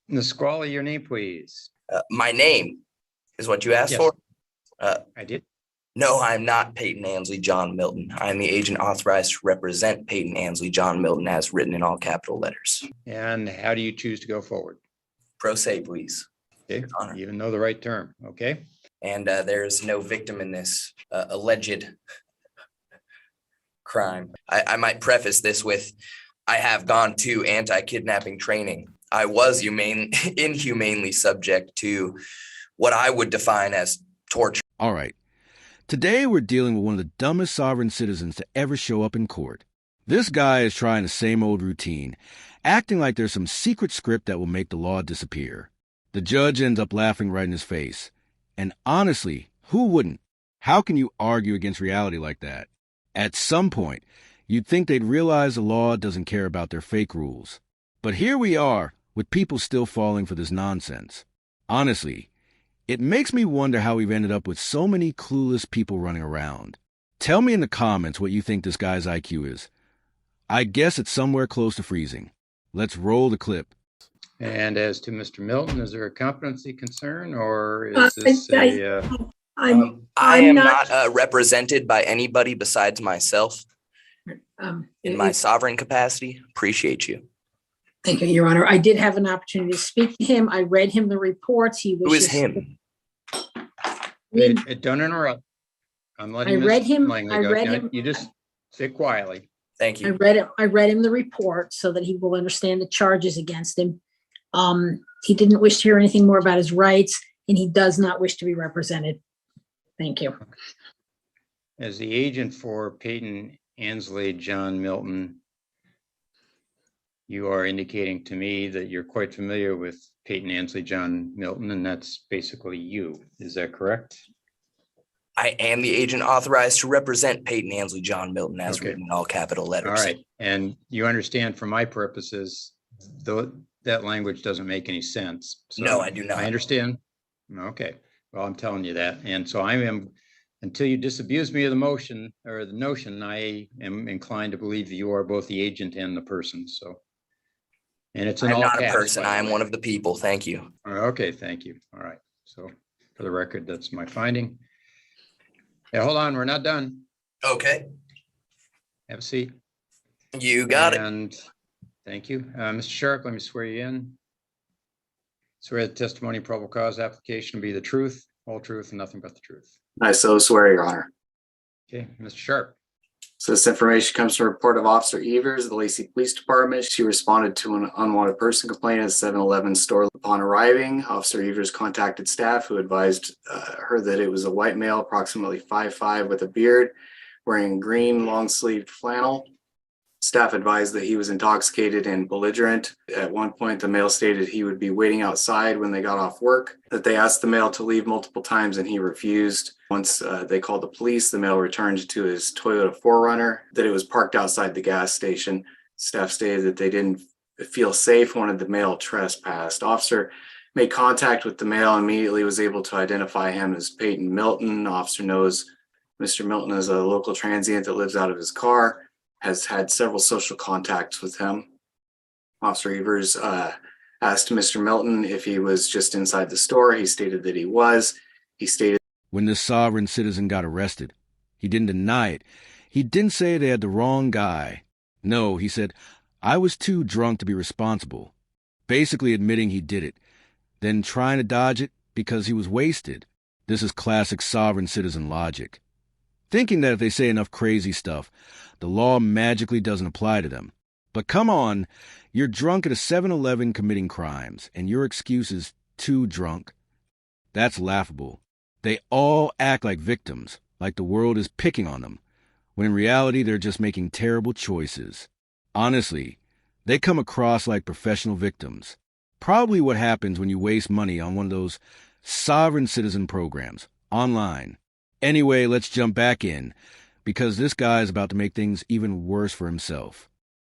Nisqually, your name, please. My name is what you asked Yes. for? I did. No, I'm not Peyton Ansley John Milton. I'm the agent authorized to represent Peyton Ansley John Milton as written in all capital letters. And how do you choose to go forward? Pro se, please. Okay, you even know the right term, okay? And there's no victim in this alleged crime. I might preface this with, I have gone to anti-kidnapping training. I was inhumanely subject to what I would define as torture. All right. Today we're dealing with one of the dumbest sovereign citizens to ever show up in court. This guy is trying the same old routine, acting like there's some secret script that will make the law disappear. The judge ends up laughing right in his face. And honestly, who wouldn't? How can you argue against reality like that? At some point, you'd think they'd realize the law doesn't care about their fake rules. But here we are, with people still falling for this nonsense. Honestly, it makes me wonder how we've ended up with so many clueless people running around. Tell me in the comments what you think this guy's IQ is. I guess it's somewhere close to freezing. Let's roll the clip. And as to Mr. Milton, is there a competency concern, or is this I am not represented by anybody besides myself in my sovereign capacity. Appreciate you. Thank you, Your Honor. I did have an opportunity to speak to him. I read him the reports. Who is him? Don't interrupt. I'm letting I read him. You just sit quietly. Thank you. I read him the report so that he will understand the charges against him. He didn't wish to hear anything more about his rights, and he does not wish to be represented. Thank you. As the agent for Peyton Ansley John Milton, you are indicating to me that you're quite familiar with Peyton Ansley John Milton, and that's basically you. Is that correct? I am the agent authorized to represent Peyton Ansley John Milton as written in all capital letters. All right. And you understand, for my purposes, that language doesn't make any sense. So no, I do not. I understand. Okay. Well, I'm telling you that. And so I am, until you disabuse me of the motion or the notion, I am inclined to believe that you are both the agent and the person. So, and it's I'm not a person. I am one of the people. Thank you. Okay. Thank you. All right. So for the record, that's my finding. Yeah, hold on. We're not done. Okay. Have a seat. You got it. And thank you. Mr. Sharp, let me swear you in. Swear the testimony and probable cause application will be the truth, whole truth, and nothing but the truth. I so swear, Your Honor. Okay, Mr. Sharp. So this information comes from a report of Officer Evers of the Lacey Police Department. She responded to an unwanted person complaint at a 7-Eleven store. Upon arriving, Officer Evers contacted staff who advised her that it was a white male, approximately 5'5", with a beard, wearing green long-sleeved flannel. Staff advised that he was intoxicated and belligerent. At one point, the male stated he would be waiting outside when they got off work, that they asked the male to leave multiple times and he refused. Once they called the police, the male returned to his Toyota 4Runner, that it was parked outside the gas station. Staff stated that they didn't feel safe, wanted the male trespassed. Officer made contact with the male and immediately was able to identify him as Peyton Milton. Officer knows Mr. Milton is a local transient that lives out of his car, has had several social contacts with him. Officer Evers asked Mr. Milton if he was just inside the store. He stated that he was. He stated, when this sovereign citizen got arrested, he didn't deny it. He didn't say they had the wrong guy. No, he said, I was too drunk to be responsible. Basically admitting he did it, then trying to dodge it because he was wasted. This is classic sovereign citizen logic. Thinking that if they say enough crazy stuff, the law magically doesn't apply to them. But come on, you're drunk at a 7-Eleven committing crimes, and your excuse is too drunk. That's laughable. They all act like victims, like the world is picking on them, when in reality they're just making terrible choices. Honestly, they come across like professional victims. Probably what happens when you waste money on one of those sovereign citizen programs, online. Anyway, let's jump back in, because this guy is about to make things even worse for himself.